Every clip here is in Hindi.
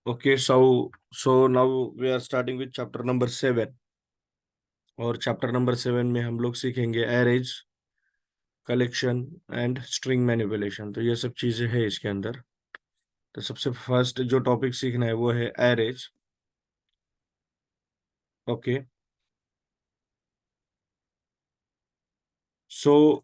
Okay, so now we are starting with chapter number 7. और चैप्टर नंबर 7 में हम लोग सीखेंगे arrays, collection and string manipulation. तो ये सब चीजें हैं इसके अंदर। तो सबसे फर्स्ट जो टॉपिक सीखना है वो है arrays. Okay, so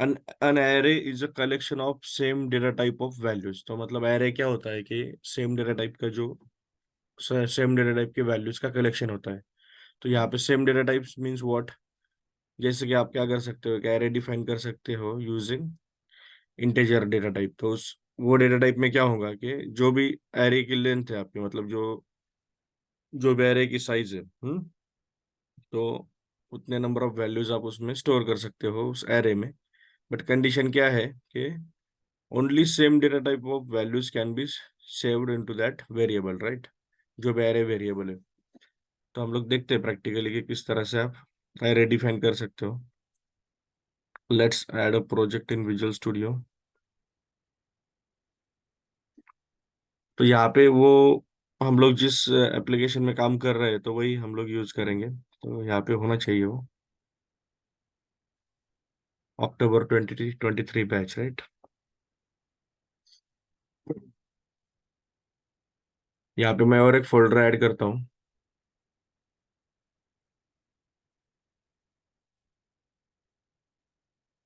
an array is a collection of same data type of values। तो मतलब एरे क्या होता है कि सेम डेटा टाइप का जो सेम डेटा टाइप के वैल्यूज का कलेक्शन होता है। तो यहाँ पे same data types means what. जैसे कि आप क्या कर सकते हो, एक एरे डिफाइन कर सकते हो यूजिंग इंटीजर डेटा टाइप। तो उस वो डेटा टाइप में क्या होगा कि जो भी एरे की लेंथ है आपकी, मतलब जो भी एरे की साइज है, तो उतने नंबर ऑफ वैल्यूज आप उसमें स्टोर कर सकते हो उस एरे में। बट कंडीशन क्या है कि only same data type of values can be saved into that variable, right. जो भी एरे वेरिएबल है। तो हम लोग देखते हैं प्रैक्टिकली कि किस तरह से आप एरे डिफाइन कर सकते हो। Let's add a project in visual studio. तो यहाँ पे वो हम लोग जिस एप्लीकेशन में काम कर रहे हैं तो वही हम लोग यूज करेंगे। तो यहाँ पे होना चाहिए वो अक्टूबर 2023 बैच, राइट। यहाँ पे मैं और एक फोल्डर ऐड करता हूँ,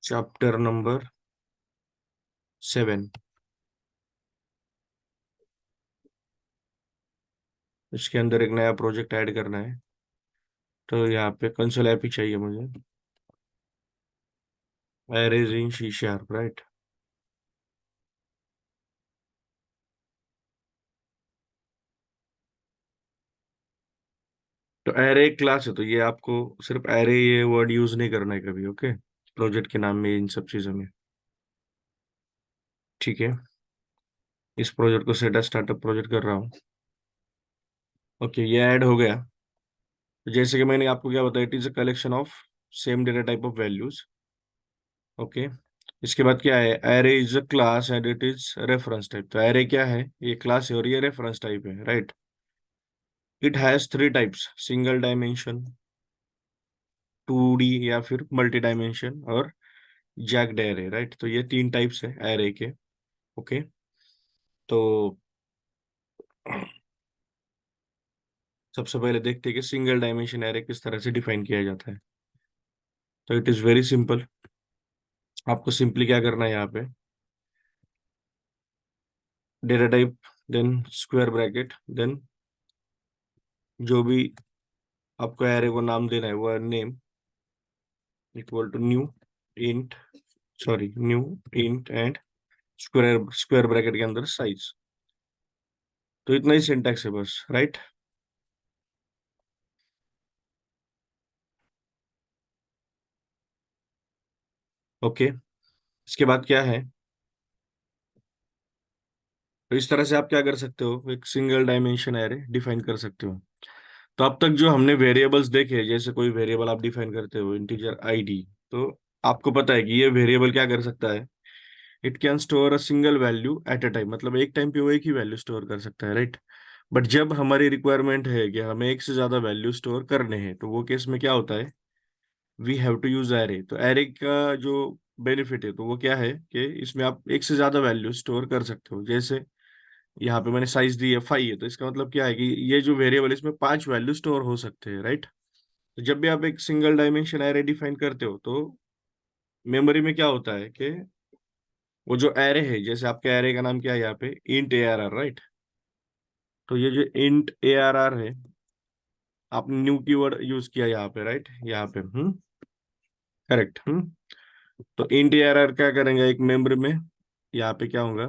चैप्टर नंबर 7। इसके अंदर एक नया प्रोजेक्ट ऐड करना है। तो यहाँ पे कंसोल ऐप ही चाहिए मुझे, एरेज इन सी शार्प, राइट। तो एरे एक क्लास है, तो ये आपको सिर्फ एरे ये वर्ड यूज नहीं करना है कभी, ओके। प्रोजेक्ट के नाम में इन सब चीजों में, ठीक है। इस प्रोजेक्ट को सेट स्टार्टअप प्रोजेक्ट कर रहा हूँ। ओके, ये ऐड हो गया। तो जैसे कि मैंने आपको क्या बताया, it is a collection of same data type of values. Okay, इसके बाद क्या है, array is a class and it is reference type. तो एरे क्या है, ये क्लास है और ये रेफरेंस टाइप है, right. It has three types, single dimension, 2D या फिर मल्टी डायमेंशन और जैक्ड एरे, राइट। तो ये तीन टाइप्स है एरे के। ओके, तो सबसे पहले देखते हैं कि सिंगल डायमेंशन एरे किस तरह से डिफाइन किया जाता है। तो इट इज वेरी सिंपल। आपको सिंपली क्या करना है, यहाँ पे data type, then square bracket, then जो भी आपको एरे को नाम देना है वो name equal to new int, sorry new int and square square bracket के अंदर साइज। तो इतना ही सिंटैक्स है बस, राइट। ओके, इसके बाद क्या है, तो इस तरह से आप क्या कर सकते हो, एक सिंगल डायमेंशन एरे डिफाइन कर सकते हो। तो अब तक जो हमने वेरिएबल्स देखे, जैसे कोई वेरिएबल आप डिफाइन करते हो इंटीजर आईडी, तो आपको पता है कि ये वेरिएबल क्या कर सकता है, it can store a single value at a time. मतलब एक टाइम पे वो एक ही वैल्यू स्टोर कर सकता है, राइट। बट जब हमारी रिक्वायरमेंट है कि हमें एक से ज्यादा वैल्यू स्टोर करने हैं, तो वो केस में क्या होता है, we have to use array. तो एरे का जो बेनिफिट है तो वो क्या है कि इसमें आप एक से ज्यादा वैल्यू स्टोर कर सकते हो। जैसे यहाँ पे मैंने साइज दी है 5 है, तो इसका मतलब क्या है कि ये जो वेरिएबल इसमें 5 वैल्यू स्टोर हो सकते हैं, राइट। तो जब भी आप एक सिंगल डायमेंशन एरे डिफाइन करते हो तो मेमोरी में क्या होता है कि वो जो एरे है, जैसे आपके एरे का नाम क्या है यहाँ पे, int A R R, right. तो ये जो इंट ए आर आर है, आपने न्यू कीवर्ड यूज किया यहाँ पे, राइट, यहाँ पे, करेक्ट। तो इंट ए आर आर क्या करेंगे, एक मेमोरी में यहाँ पे क्या होगा,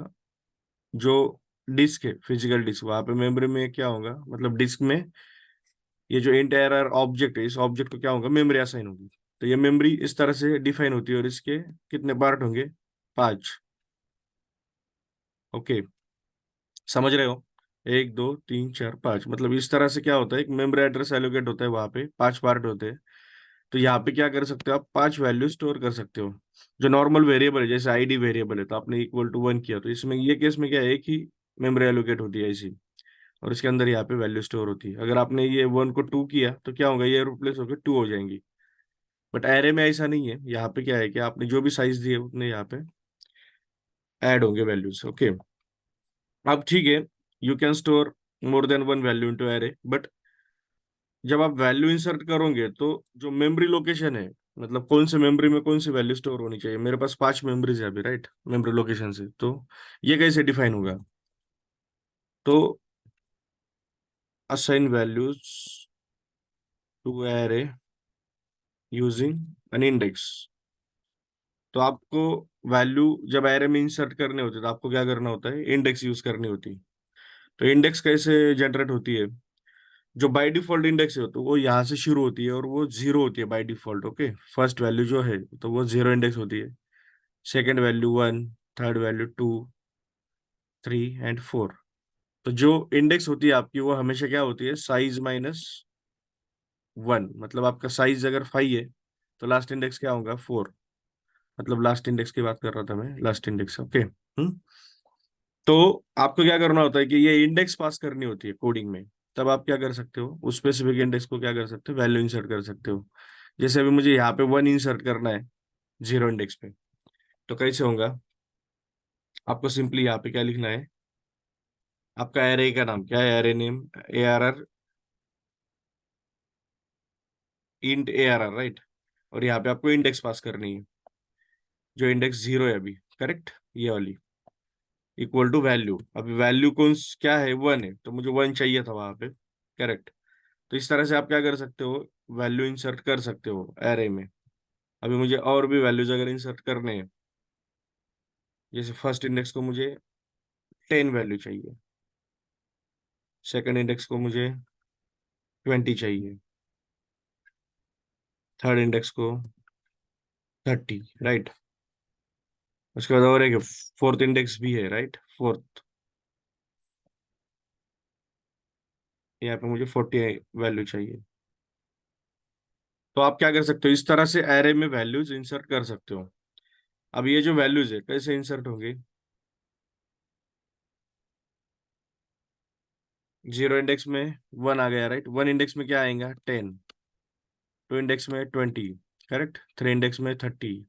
जो डिस्क है, फिजिकल डिस्क, वहां पे मेमोरी में क्या होगा, मतलब डिस्क में ये जो int A R R object है, इस ऑब्जेक्ट को क्या होगा, मेमोरी असाइन होगी। तो ये मेमोरी इस तरह से डिफाइन होती है और इसके कितने पार्ट होंगे, 5। ओके, समझ रहे हो, 1 2 3 4 5, मतलब इस तरह से क्या होता है, एक मेमोरी एड्रेस एलोकेट होता है, वहां पे 5 पार्ट होते हैं। तो यहाँ पे क्या कर सकते हो, आप 5 वैल्यू स्टोर कर सकते हो। जो नॉर्मल वेरिएबल है, जैसे आईडी वेरिएबल है, तो आपने इक्वल टू 1 किया, तो इसमें ये केस में क्या है, एक ही मेमोरी एलोकेट होती है इसी, और इसके अंदर यहाँ पे वैल्यू स्टोर होती है। अगर आपने ये 1 को 2 किया तो क्या होगा, ये रिप्लेस होकर 2 हो जाएंगी। बट एरे में ऐसा नहीं है, यहाँ पे क्या है कि आपने जो भी साइज दिए उतने यहाँ पे ऐड होंगे वैल्यूज। ओके, अब ठीक है, you can store more than one value into array, but जब आप वैल्यू इंसर्ट करोगे तो जो मेमोरी लोकेशन है, मतलब कौन से मेमोरी में कौन सी वैल्यू स्टोर होनी चाहिए, मेरे पास 5 मेमोरीज है अभी, राइट, मेमोरी लोकेशन से, तो ये कैसे डिफाइन होगा, तो assign values to array using an index. तो आपको वैल्यू जब एरे में इंसर्ट करने होते हैं तो आपको क्या करना होता है, इंडेक्स यूज करनी होती है। तो इंडेक्स कैसे जनरेट होती है, जो बाय डिफॉल्ट इंडेक्स है तो वो यहाँ से शुरू होती है और वो जीरो होती है by default. Okay, first value जो है तो वो जीरो इंडेक्स होती है, second value 1, third value 2, 3 and 4। तो जो इंडेक्स होती है आपकी वो हमेशा क्या होती है, साइज माइनस 1। मतलब आपका साइज अगर 5 है तो लास्ट इंडेक्स क्या होगा, 4। मतलब लास्ट इंडेक्स की बात कर रहा था मैं, लास्ट इंडेक्स। ओके, तो आपको क्या करना होता है कि ये इंडेक्स पास करनी होती है कोडिंग में। तब आप क्या कर सकते हो, उस स्पेसिफिक इंडेक्स को क्या कर सकते हो, वैल्यू इंसर्ट कर सकते हो। जैसे अभी मुझे यहाँ पे 1 इंसर्ट करना है जीरो इंडेक्स पे, तो कैसे होगा, आपको सिंपली यहाँ पे क्या लिखना है, आपका एरे का नाम क्या है, array name ARR, int ARR, right. और यहाँ पे आपको इंडेक्स पास करनी है, जो इंडेक्स जीरो है अभी, करेक्ट, ये वाली, इक्वल टू वैल्यू। अभी वैल्यू कौन क्या है, 1 है, तो मुझे 1 चाहिए था वहां पे, करेक्ट। तो इस तरह से आप क्या कर सकते हो, वैल्यू इंसर्ट कर सकते हो एरे में। अभी मुझे और भी वैल्यूज अगर इंसर्ट करने हैं, जैसे फर्स्ट इंडेक्स को मुझे 10 वैल्यू चाहिए, सेकंड इंडेक्स को मुझे 20 चाहिए, थर्ड इंडेक्स को 30, राइट। उसके बाद और एक फोर्थ इंडेक्स भी है, राइट, फोर्थ, यहाँ पे मुझे 40 वैल्यू चाहिए। तो आप क्या कर सकते हो, इस तरह से एरे में वैल्यूज इंसर्ट कर सकते हो। अब ये जो वैल्यूज है कैसे इंसर्ट होंगे, जीरो इंडेक्स में 1 आ गया, राइट, 1 इंडेक्स में क्या आएगा, 10, 2 इंडेक्स में 20, करेक्ट, 3 इंडेक्स में 30,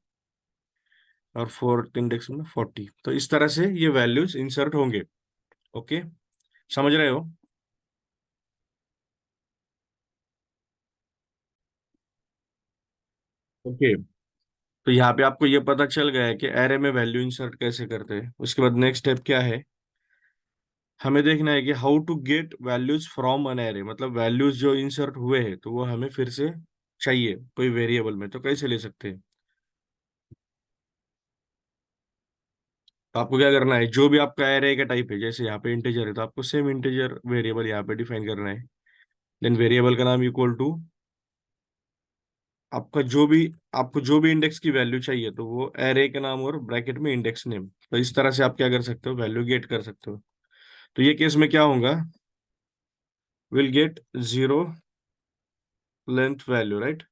और फोर्थ इंडेक्स में 40। तो इस तरह से ये वैल्यूज इंसर्ट होंगे। ओके, समझ रहे हो। ओके, तो यहाँ पे आपको ये पता चल गया है कि एरे में वैल्यू इंसर्ट कैसे करते हैं। उसके बाद नेक्स्ट स्टेप क्या है, हमें देखना है कि how to get values from an array, मतलब वैल्यूज जो इंसर्ट हुए हैं तो वो हमें फिर से चाहिए कोई वेरिएबल में, तो कैसे ले सकते हैं। तो आपको क्या करना है, जो भी आपका एरे का टाइप है, जैसे यहाँ पे इंटीजर है तो आपको सेम इंटीजर वेरिएबल यहाँ पे डिफाइन करना है। देन वेरिएबल का नाम इक्वल टू आपका जो भी, आपको जो भी इंडेक्स की वैल्यू चाहिए तो वो एरे के नाम और ब्रैकेट में इंडेक्स नेम। तो इस तरह से आप क्या कर सकते हो, वैल्यू गेट कर सकते हो। तो ये केस में क्या होगा, will get zero length value, right.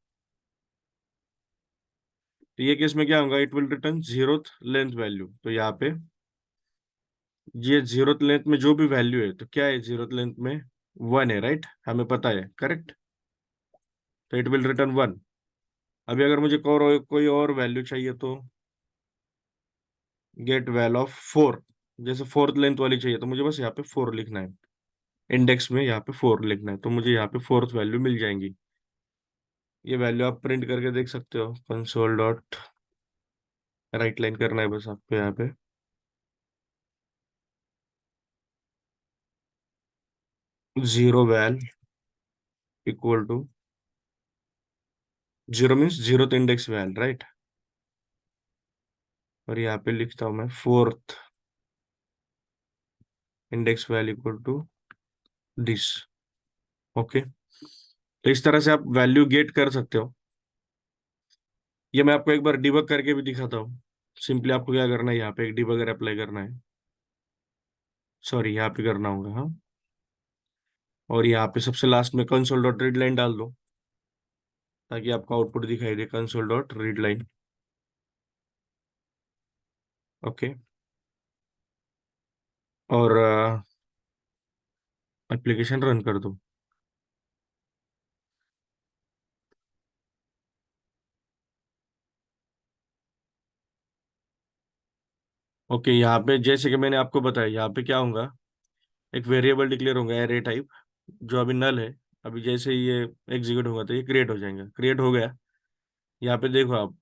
तो ये केस में क्या होगा, it will return zeroth length value. तो यहाँ पे ये जीरोथ लेंथ में जो भी वैल्यू है तो क्या है, जीरोथ लेंथ में 1 है, राइट, हमें पता है, करेक्ट। तो इट विल रिटर्न 1। अभी अगर मुझे कोई और वैल्यू चाहिए तो गेट वैल्यू ऑफ 4, जैसे फोर्थ लेंथ वाली चाहिए तो मुझे बस यहाँ पे 4 लिखना है, इंडेक्स में यहाँ पे 4 लिखना है, तो मुझे यहाँ पे फोर्थ वैल्यू मिल जाएंगी। ये वैल्यू आप प्रिंट करके देख सकते हो, कंसोल डॉट राइट लाइन करना है बस आपको यहाँ पे, zero val equal to, zero means zero index val, right. और यहाँ पे लिखता हूँ मैं fourth index val equal to this. Okay, तो इस तरह से आप वैल्यू गेट कर सकते हो। ये मैं आपको एक बार डिबग करके भी दिखाता हूँ। सिंपली आपको क्या करना है, यहाँ पे एक डिबगर अप्लाई करना है, सॉरी यहाँ पे करना होगा, हाँ। और यहाँ पे सबसे लास्ट में कंसोल डॉट रीड लाइन डाल दो। ताकि आपको आउटपुट दिखाई दे, console dot read line. Okay. और एप्लीकेशन रन कर दो। ओके, यहाँ पे जैसे कि मैंने आपको बताया, यहाँ पे क्या होगा, एक वेरिएबल डिक्लेयर होगा एरे टाइप, जो अभी नल है। अभी जैसे ही ये एग्जीक्यूट होगा तो ये क्रिएट हो जाएगा। क्रिएट हो गया। यहाँ पे देखो आप,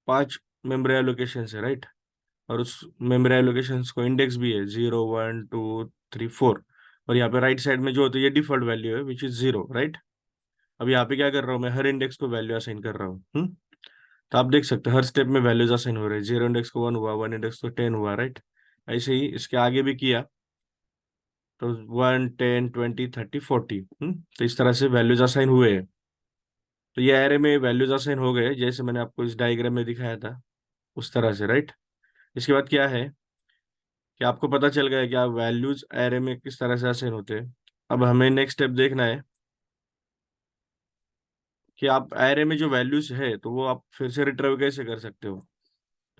5 मेमोरी एलोकेशन है, राइट। और उस मेमोरी एलोकेशन को इंडेक्स भी है, 0 1 2 3 4। और यहाँ पे राइट साइड में जो होता है, ये डिफॉल्ट वैल्यू है विच इज 0, राइट। अब यहाँ पे क्या कर रहा हूँ मैं, हर इंडेक्स को वैल्यू असाइन कर रहा हूँ। तो आप देख सकते हो हर स्टेप में वैल्यूज असाइन हो रहे हैं। 0 इंडेक्स को 1 हुआ, 1 इंडेक्स को 10 हुआ, राइट। ऐसे ही इसके आगे भी किया, तो 1 10 20 30 40। तो इस तरह से वैल्यूज असाइन हुए हैं। तो ये एरे में वैल्यूज असाइन हो गए, जैसे मैंने आपको इस डायग्राम में दिखाया था उस तरह से, राइट। इसके बाद क्या है कि आपको पता चल गया कि आप वैल्यूज एरे में किस तरह से असाइन होते हैं। अब हमें नेक्स्ट स्टेप देखना है कि आप एरे में जो वैल्यूज है तो वो आप फिर से रिट्रीव कैसे कर सकते हो।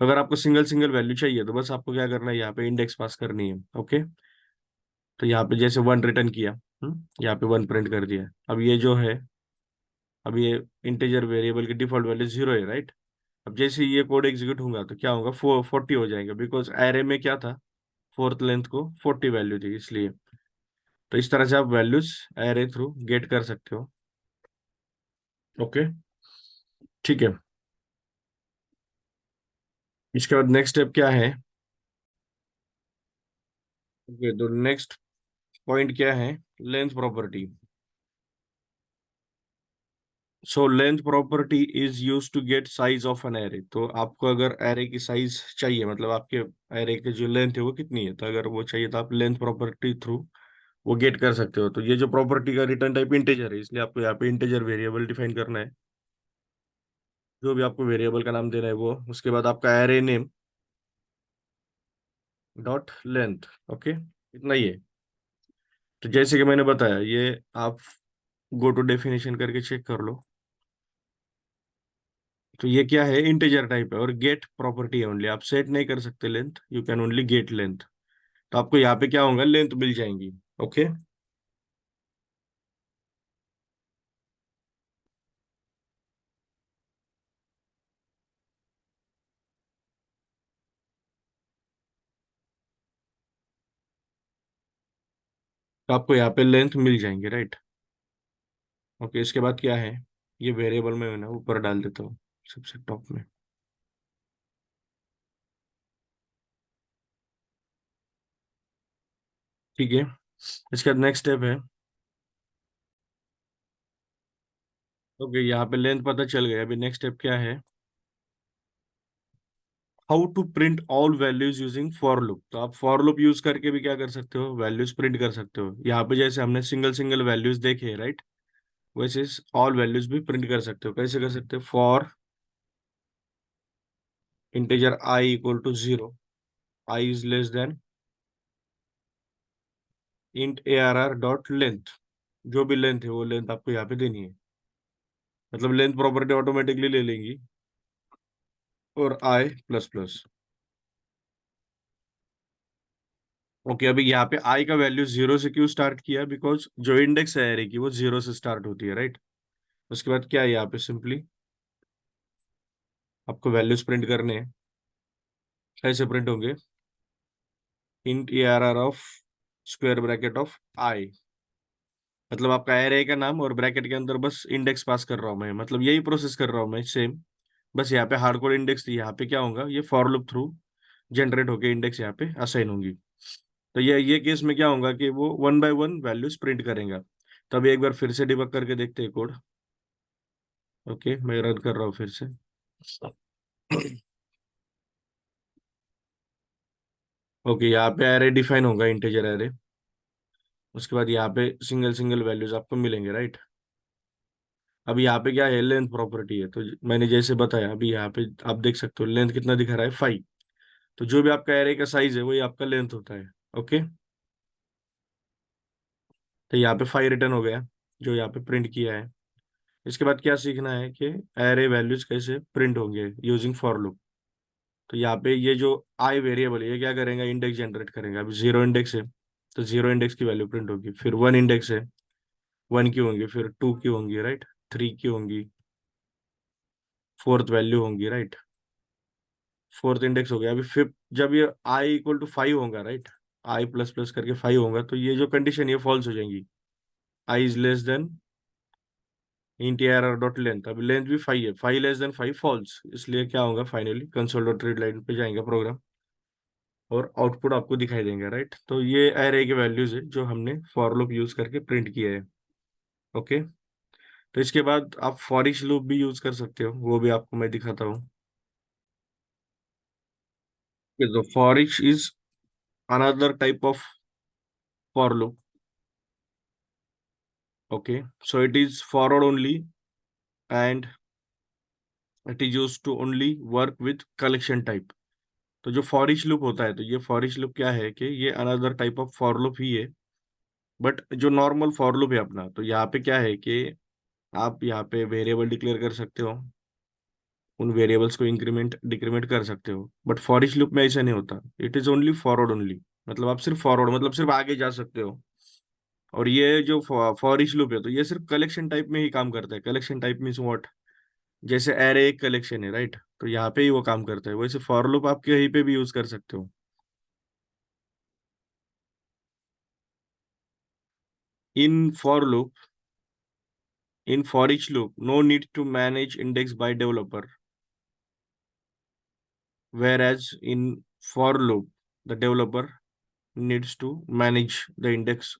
तो अगर आपको सिंगल सिंगल वैल्यू चाहिए तो बस आपको क्या करना है, यहाँ पे इंडेक्स पास करनी है। ओके। तो यहाँ पे जैसे 1 रिटर्न किया, यहाँ पे 1 प्रिंट कर दिया। अब ये जो है, अब ये इंटीजर वेरिएबल की डिफॉल्ट वैल्यू 0 है, राइट। अब जैसे ही ये कोड एग्जीक्यूट होगा तो क्या होगा, 40 हो जाएगा, बिकॉज एरे में क्या था, फोर्थ लेंथ को 40 वैल्यू थी इसलिए। तो इस तरह से आप वैल्यूज एरे थ्रू गेट कर सकते हो। ओके, ठीक है। इसके बाद नेक्स्ट स्टेप क्या है। ओके, तो नेक्स्ट पॉइंट क्या है, length property. So length property is use to get size of an array. तो आपको अगर एरे की साइज चाहिए, मतलब आपके एरे की जो लेंथ है वो कितनी है, तो अगर वो चाहिए तो आप लेंथ प्रॉपर्टी थ्रू वो गेट कर सकते हो। तो ये जो प्रॉपर्टी का रिटर्न टाइप इंटीजर है, इसलिए आपको यहाँ पे इंटीजर वेरिएबल डिफाइन करना है। जो भी आपको वेरिएबल का नाम देना है वो, उसके बाद आपका array name dot length. Okay, इतना ही है। तो जैसे कि मैंने बताया, ये आप गो टू डेफिनेशन करके चेक कर लो। तो ये क्या है, इंटीजर टाइप है और गेट प्रॉपर्टी है ओनली। आप सेट नहीं कर सकते length, you can only get length. तो आपको यहाँ पे क्या होगा, लेंथ मिल जाएंगी। ओके। तो आपको यहाँ पे लेंथ मिल जाएंगे, राइट। ओके, इसके बाद क्या है, ये वेरिएबल में ना ऊपर डाल देता हूँ, सबसे टॉप में। ठीक है। इसके बाद नेक्स्ट स्टेप है। ओके, यहाँ पे लेंथ पता चल गया। अभी नेक्स्ट स्टेप क्या है, how to print all values using for loop. तो आप फॉर लूप यूज करके भी क्या कर सकते हो, वैल्यूज प्रिंट कर सकते हो। यहाँ पे जैसे हमने सिंगल सिंगल वैल्यूज देखे, राइट, वैसे ऑल वैल्यूज भी प्रिंट कर सकते हो। कैसे कर सकते हो, for integer I equal to 0, I is less than int A R R dot length. जो भी लेंथ है वो लेंथ आपको यहाँ पे देनी है। मतलब लेंथ प्रॉपर्टी ऑटोमेटिकली ले लेंगी। और आई प्लस प्लस। ओके, अभी यहाँ पे आई का वैल्यू 0 से क्यों स्टार्ट किया, बिकॉज जो इंडेक्स है एरे की वो 0 से स्टार्ट होती है, राइट। उसके बाद क्या है, यहाँ पे सिंपली आपको वैल्यूज प्रिंट करने हैं। कैसे प्रिंट होंगे, int A R R of square bracket of I. मतलब आपका एरे का नाम और ब्रैकेट के अंदर बस इंडेक्स पास कर रहा हूँ मैं, मतलब यही प्रोसेस कर रहा हूँ मैं सेम। बस यहाँ पे हार्डकोर इंडेक्स थी, यहाँ पे क्या होगा, ये फॉर लूप थ्रू जनरेट होके इंडेक्स यहाँ पे असाइन होंगी। तो ये केस में क्या होगा कि वो 1 बाय 1 वैल्यूज प्रिंट करेगा। तब एक बार फिर से डिबग करके देखते हैं कोड। ओके, मैं रन कर रहा हूँ फिर से। ओके, यहाँ पे एरे डिफाइन होगा, इंटीजर एरे। उसके बाद यहाँ पे सिंगल सिंगल वैल्यूज आपको मिलेंगे, राइट। अब यहाँ पे क्या है, लेंथ प्रॉपर्टी है। तो मैंने जैसे बताया, अभी यहाँ पे आप देख सकते हो लेंथ कितना दिखा रहा है, 5। तो जो भी आपका एरे का साइज है वही आपका लेंथ होता है। ओके। तो यहाँ पे 5 रिटर्न हो गया, जो यहाँ पे प्रिंट किया है। इसके बाद क्या सीखना है कि एरे वैल्यूज कैसे प्रिंट होंगे यूजिंग फॉर लूप। तो यहाँ पे ये जो आई वेरिएबल है ये क्या करेगा, इंडेक्स जनरेट करेगा। अभी जीरो इंडेक्स है तो जीरो इंडेक्स की वैल्यू प्रिंट होगी। फिर वन इंडेक्स है, वन की होंगी, फिर टू की होंगी, राइट, थ्री की होंगी, फोर्थ वैल्यू होंगी, राइट, फोर्थ इंडेक्स हो गया। अभी फिफ्थ, जब ये आई इक्वल टू फाइव होगा, राइट, आई प्लस प्लस करके फाइव होगा, तो ये जो कंडीशन ये फॉल्स हो जाएंगी। I is less than int error dot length, अभी लेंथ भी फाइव है, five less than five false, इसलिए क्या होगा finally console dot read line पे जाएंगे प्रोग्राम और आउटपुट आपको दिखाई देंगे, राइट। तो ये एरे के वैल्यूज है जो हमने फॉर लूप यूज करके प्रिंट किया है। ओके। तो इसके बाद आप फॉर ईच लूप भी यूज कर सकते हो, वो भी आपको मैं दिखाता हूँ। तो for each is another type of for loop. Okay, so it is forward only and it is use to only work with collection type. तो जो फॉर ईच लूप होता है, तो ये फॉर ईच लूप क्या है कि ये another type of for loop ही है। बट जो नॉर्मल फॉर लूप है अपना, तो यहाँ पे क्या है कि आप यहाँ पे वेरिएबल डिक्लेयर कर सकते हो, उन वेरिएबल्स को इंक्रीमेंट डिक्रीमेंट कर सकते हो। बट फॉर ईच लूप में ऐसा नहीं होता, it is only forward only. मतलब आप सिर्फ फॉरवर्ड मतलब सिर्फ आगे जा सकते हो। और ये जो फॉर ईच लूप है, तो ये सिर्फ कलेक्शन टाइप में ही काम करता है। कलेक्शन टाइप मीन्स व्हाट, जैसे एरे एक कलेक्शन है, राइट, तो यहाँ पे ही वो काम करता है। वैसे फॉर लूप आप कहीं पे भी यूज कर सकते हो। In for loop, in for each loop, no need to manage index by developer, whereas in for loop, the developer needs to manage the index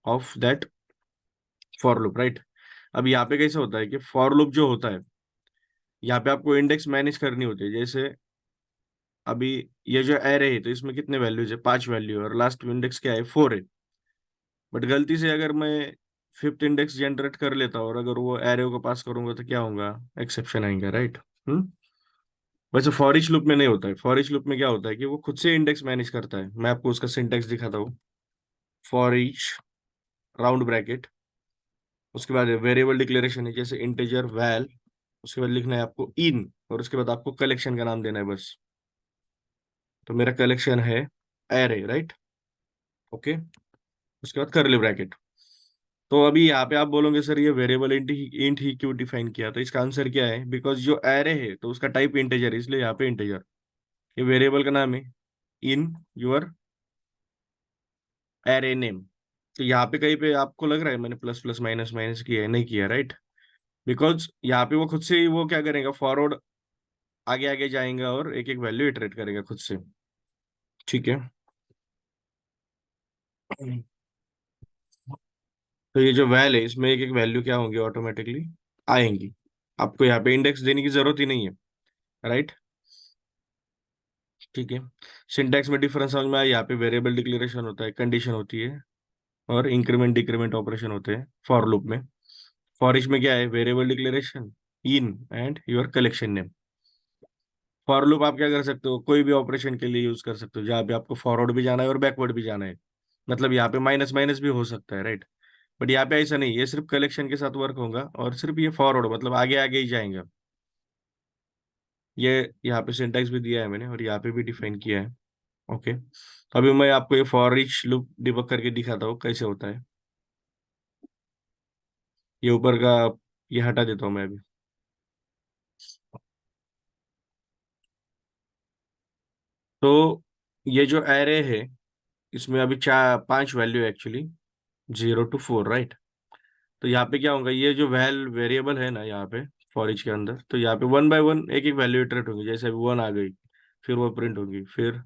of that for loop, right। अब यहाँ पे कैसे होता है कि for loop जो होता है, यहाँ पे आपको इंडेक्स मैनेज करनी होती है। जैसे अभी ये जो एरे है, तो इसमें कितने वैल्यूज है, पांच वैल्यू, और लास्ट इंडेक्स क्या है, फोर है। बट गलती से अगर मैं फिफ्थ इंडेक्स जनरेट कर लेता हूँ और अगर वो एरे को पास करूंगा, तो क्या होगा, एक्सेप्शन आएंगे, राइट। हम्म। वैसे फॉर ईच लूप में नहीं होता है। फॉर ईच लूप में क्या होता है कि वो खुद से इंडेक्स मैनेज करता है। मैं आपको उसका सिंटेक्स दिखाता हूँ। फॉर ईच राउंड ब्रैकेट, उसके बाद वेरिएबल डिक्लेरेशन है जैसे इंटीजर वैल, उसके बाद लिखना है आपको इन, और उसके बाद आपको कलेक्शन का नाम देना है बस। तो मेरा कलेक्शन है एरे, राइट। ओके। उसके बाद करली ब्रैकेट। तो अभी यहाँ पे आप बोलोगे सर ये वेरिएबल इंट ही क्यों डिफाइन किया, तो इसका आंसर क्या है, बिकॉज जो एरे है तो उसका टाइप इंटीजर है, इसलिए यहाँ पे इंटीजर। ये वेरिएबल का नाम है इन योर एरे नेम। तो यहाँ पे कहीं पे आपको लग रहा है मैंने प्लस प्लस माइनस माइनस किया है, नहीं किया, राइट। बिकॉज यहाँ पे वो खुद से ही वो क्या करेगा, फॉरवर्ड आगे आगे जाएगा और एक एक वैल्यू इटरेट करेगा खुद से। ठीक है। तो ये जो वैल है, इसमें एक एक वैल्यू क्या होंगी, ऑटोमेटिकली आएंगी। आपको यहाँ पे इंडेक्स देने की जरूरत ही नहीं है, राइट। ठीक है। सिंटैक्स में डिफरेंस समझ में आया। यहाँ पे वेरिएबल डिक्लेरेशन होता है, कंडीशन होती है, और इंक्रीमेंट डिक्रीमेंट ऑपरेशन होते हैं फॉर लूप में। फॉर इच में क्या है, variable declaration, in and your collection name. For loop आप क्या कर सकते हो, कोई भी ऑपरेशन के लिए यूज कर सकते हो, जहाँ पे आपको फॉरवर्ड भी जाना है और बैकवर्ड भी जाना है। मतलब यहाँ पे माइनस माइनस भी हो सकता है, राइट। बट यहाँ पे ऐसा नहीं, ये सिर्फ कलेक्शन के साथ वर्क होगा और सिर्फ ये फॉरवर्ड मतलब आगे आगे ही जाएंगे। ये यहाँ पे सिंटैक्स भी दिया है मैंने और यहाँ पे भी डिफाइन किया है। ओके। अभी मैं आपको ये फॉर ईच लूप डिबग करके दिखाता हूँ कैसे होता है। ये ऊपर का ये हटा देता हूँ मैं अभी। तो ये जो एरे है, इसमें अभी चार पांच value actually, zero two four, right. तो यहाँ पे क्या होगा, ये जो वेरिएबल है ना यहाँ पे फॉर ईच के अंदर, तो यहाँ पे वन बाय वन एक एक वैल्यू इटरेट होंगी। जैसे अभी वन आ गई, फिर वो प्रिंट होगी, फिर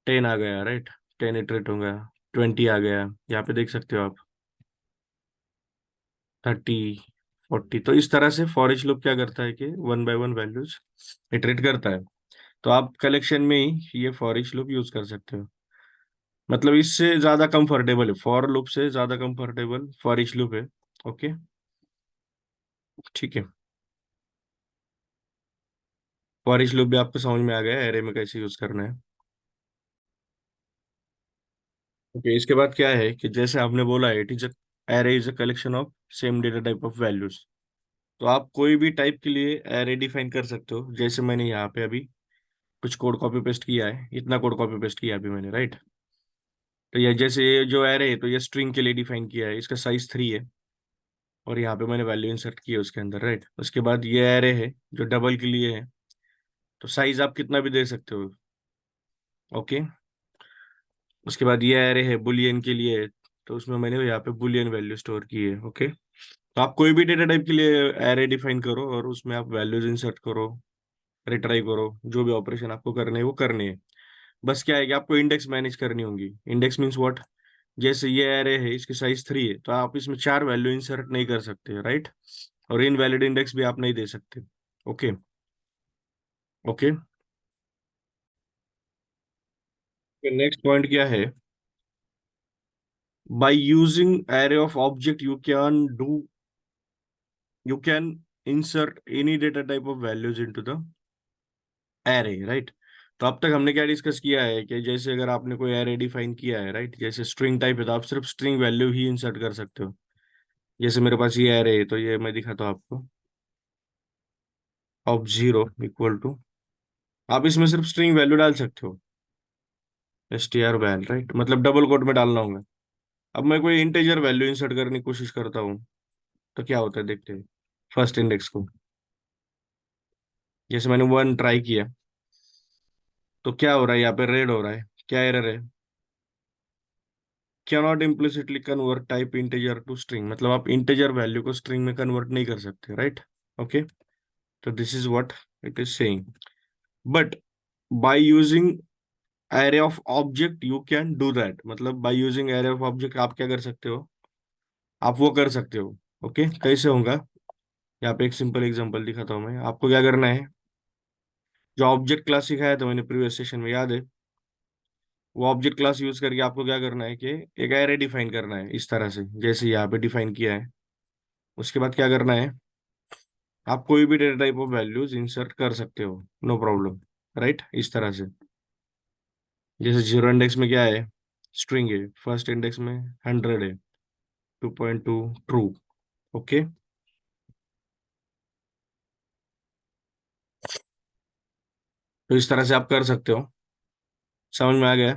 टेन आ गया, राइट, टेन इटरेट होगा, ट्वेंटी आ गया, यहाँ पे देख सकते हो आप, थर्टी, फोर्टी। तो इस तरह से फॉर ईच लूप क्या करता है कि one by one values iterate करता है। तो आप कलेक्शन में ही ये फॉर ईच लूप यूज कर सकते हो। मतलब इससे ज्यादा कंफर्टेबल है, फॉर लूप से ज्यादा कंफर्टेबल फॉर ईच लूप है। ओके। ठीक है। फॉर ईच लूप भी आपको समझ में आ गया एरे में कैसे यूज करना है। ओके। इसके बाद क्या है कि जैसे आपने बोला है, it is array is a collection of same data type of values. तो आप कोई भी टाइप के लिए एरे डिफाइन कर सकते हो, जैसे मैंने यहाँ पे अभी कुछ कोड कॉपी पेस्ट किया है, इतना कोड कॉपी पेस्ट किया अभी मैंने, राइट। तो ये जैसे ये जो एरे है, तो ये स्ट्रिंग के लिए डिफाइन किया है, इसका साइज 3 है, और यहाँ पे मैंने वैल्यू इंसर्ट की है उसके अंदर, राइट। उसके बाद ये एरे है जो डबल के लिए है, तो साइज आप कितना भी दे सकते हो, ओके। उसके बाद ये एरे है बुलियन के लिए, तो उसमें मैंने यहाँ पे बुलियन वैल्यू स्टोर की है, ओके। तो आप कोई भी डेटा टाइप के लिए एरे डिफाइन करो और उसमें आप वैल्यूज इंसर्ट करो, रिट्राई करो, जो भी ऑपरेशन आपको करने हैं वो करने हैं। बस क्या है कि आपको इंडेक्स मैनेज करनी होगी। इंडेक्स मीन्स व्हाट, जैसे ये एरे है, इसकी साइज 3 है, तो आप इसमें 4 वैल्यू इंसर्ट नहीं कर सकते, राइट। और इनवैलिड इंडेक्स भी आप नहीं दे सकते, ओके। ओके, नेक्स्ट पॉइंट क्या है, bye using array of object you can insert any data type of values into the array, right. तो अब तक हमने क्या डिस्कस किया है कि जैसे अगर आपने कोई एरे डिफाइन किया है, राइट, जैसे स्ट्रिंग टाइप है, तो आप सिर्फ स्ट्रिंग वैल्यू ही इंसर्ट कर सकते हो। जैसे मेरे पास ये एरे है, तो ये मैं दिखाता हूँ आपको, ऑफ 0 इक्वल टू, आप इसमें सिर्फ स्ट्रिंग वैल्यू डाल सकते हो, str_val, राइट, मतलब डबल कोट में डालना होगा। अब मैं कोई इंटीजर वैल्यू इंसर्ट करने की कोशिश करता हूँ, तो क्या होता है देखते हैं। फर्स्ट इंडेक्स को, जैसे मैंने 1 ट्राई किया, तो क्या हो रहा है यहाँ पे, रेड हो रहा है, क्या एरर है, cannot implicitly convert type integer to string, मतलब आप इंटीजर वैल्यू को स्ट्रिंग में कन्वर्ट नहीं कर सकते, राइट। ओके, तो this is what it is saying, but by using array of object you can do that, मतलब by using array of object आप क्या कर सकते हो, आप वो कर सकते हो, ओके। कैसे होगा, यहाँ पे एक सिंपल एग्जांपल दिखाता हूँ मैं आपको। क्या करना है, जो ऑब्जेक्ट क्लास सिखाया था मैंने प्रीवियस सेशन में, याद है, वो ऑब्जेक्ट क्लास यूज करके आपको क्या करना है कि एक एरे डिफाइन करना है इस तरह से, जैसे यहाँ पे डिफाइन किया है। उसके बाद क्या करना है, आप कोई भी data type of values insert कर सकते हो, नो प्रॉब्लम, राइट, इस तरह से। जैसे 0 इंडेक्स में क्या है, स्ट्रिंग है, फर्स्ट इंडेक्स में 100 है, 2.2 ट्रू, ओके। तो इस तरह से आप कर सकते हो, समझ में आ गया।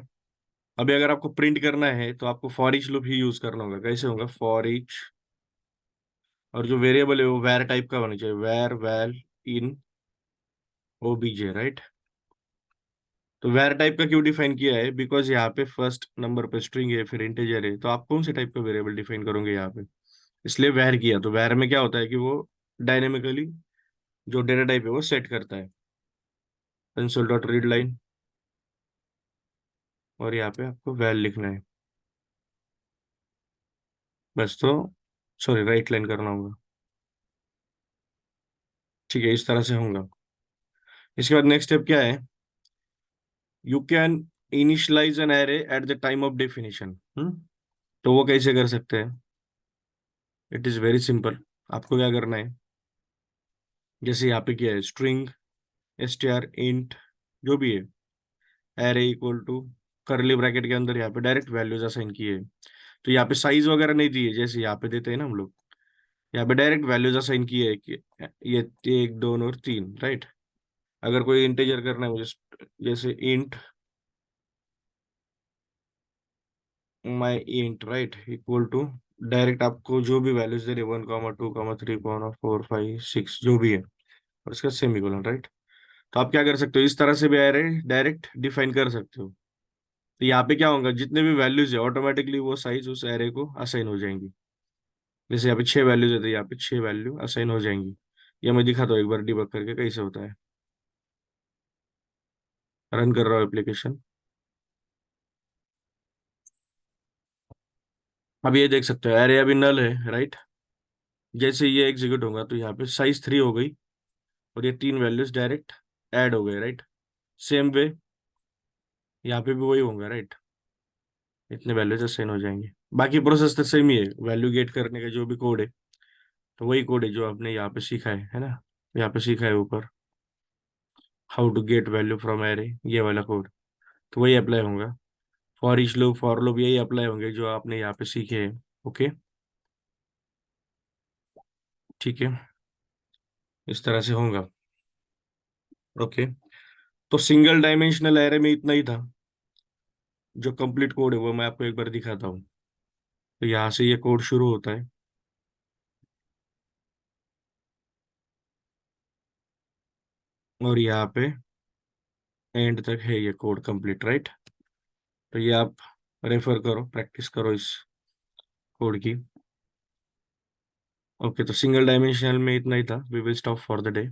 अभी अगर आपको प्रिंट करना है, तो आपको for each loop he use करना होगा। कैसे होगा, फॉर ईच, और जो वेरिएबल है वो वैर टाइप का होना चाहिए, वैर वैल इन ओबीजे, राइट। तो वैर टाइप का क्यों डिफाइन किया है, बिकॉज यहाँ पे फर्स्ट नंबर पे स्ट्रिंग है, फिर इंटीजर है, तो आप कौन से टाइप का वेरिएबल डिफाइन करोगे यहाँ पे, इसलिए वैर किया। तो वैर में क्या होता है कि वो डायनेमिकली जो डेटा टाइप है वो सेट करता है, कंसोल डॉट रीड लाइन, और यहाँ पे आपको वैल लिखना है बस। तो सॉरी, राइट लाइन करना होगा, ठीक है, इस तरह से होगा। इसके बाद नेक्स्ट स्टेप क्या है, you can initialise an array at the time of definition. तो वो कैसे कर सकते हैं, इट इज वेरी सिंपल। आपको क्या करना है, जैसे यहाँ पे क्या है, स्ट्रिंग str इंट जो भी है, array equal to, curly bracket के अंदर यहाँ पे डायरेक्ट वैल्यूज असाइन किए हैं। तो यहाँ पे साइज वगैरह नहीं दिए, जैसे यहाँ पे देते हैं ना हम लोग, यहाँ पे डायरेक्ट वैल्यूज असाइन किए है कि ये 1 2 और 3, राइट। अगर कोई इंटीजर करना है मुझे, जैसे int my int, right, equal to, direct आपको जो भी वैल्यूज दे रहे, 1 2 3 4 5 6 जो भी है, और इसका सेमीकोलन, राइट। तो आप क्या कर सकते हो, इस तरह से भी एरे डायरेक्ट डिफाइन कर सकते हो। तो यहाँ पे क्या होगा, जितने भी वैल्यूज है ऑटोमेटिकली वो साइज उस एरे को असाइन हो जाएंगी। जैसे यहाँ पे 6 वैल्यूज है, तो यहाँ पे 6 वैल्यू असाइन हो जाएंगी। ये मैं दिखाता हूँ एक बार डिबग करके कैसे होता है। रन कर रहा हूँ एप्लीकेशन, अब ये देख सकते हो एरे अभी नल है, राइट। जैसे ये एग्जीक्यूट होगा, तो यहाँ पे साइज 3 हो गई, और ये 3 वैल्यूज डायरेक्ट ऐड हो गए, राइट। सेम वे यहाँ पे भी वही होगा, राइट, इतने वैल्यूज असाइन हो जाएंगे। बाकी प्रोसेस तो सेम ही है, वैल्यू गेट करने का जो भी कोड है, तो वही कोड है जो आपने यहाँ पे सीखा है ना, यहाँ पे सीखा है ऊपर, how to get value from array, ये वाला कोड, तो वही अप्लाई होगा। For each loop, for loop, यही अप्लाई होंगे जो आपने यहाँ पे सीखे हैं, ओके। ठीक है, इस तरह से होगा। ओके, तो सिंगल डायमेंशनल एरे में इतना ही था। जो कंप्लीट कोड है वो मैं आपको एक बार दिखाता हूँ। तो यहाँ से ये कोड शुरू होता है और यहाँ पे एंड तक है ये कोड कंप्लीट, राइट। तो ये आप रेफर करो, प्रैक्टिस करो इस कोड की। ओके, तो सिंगल डायमेंशनल में इतना ही था। We will stop for the day.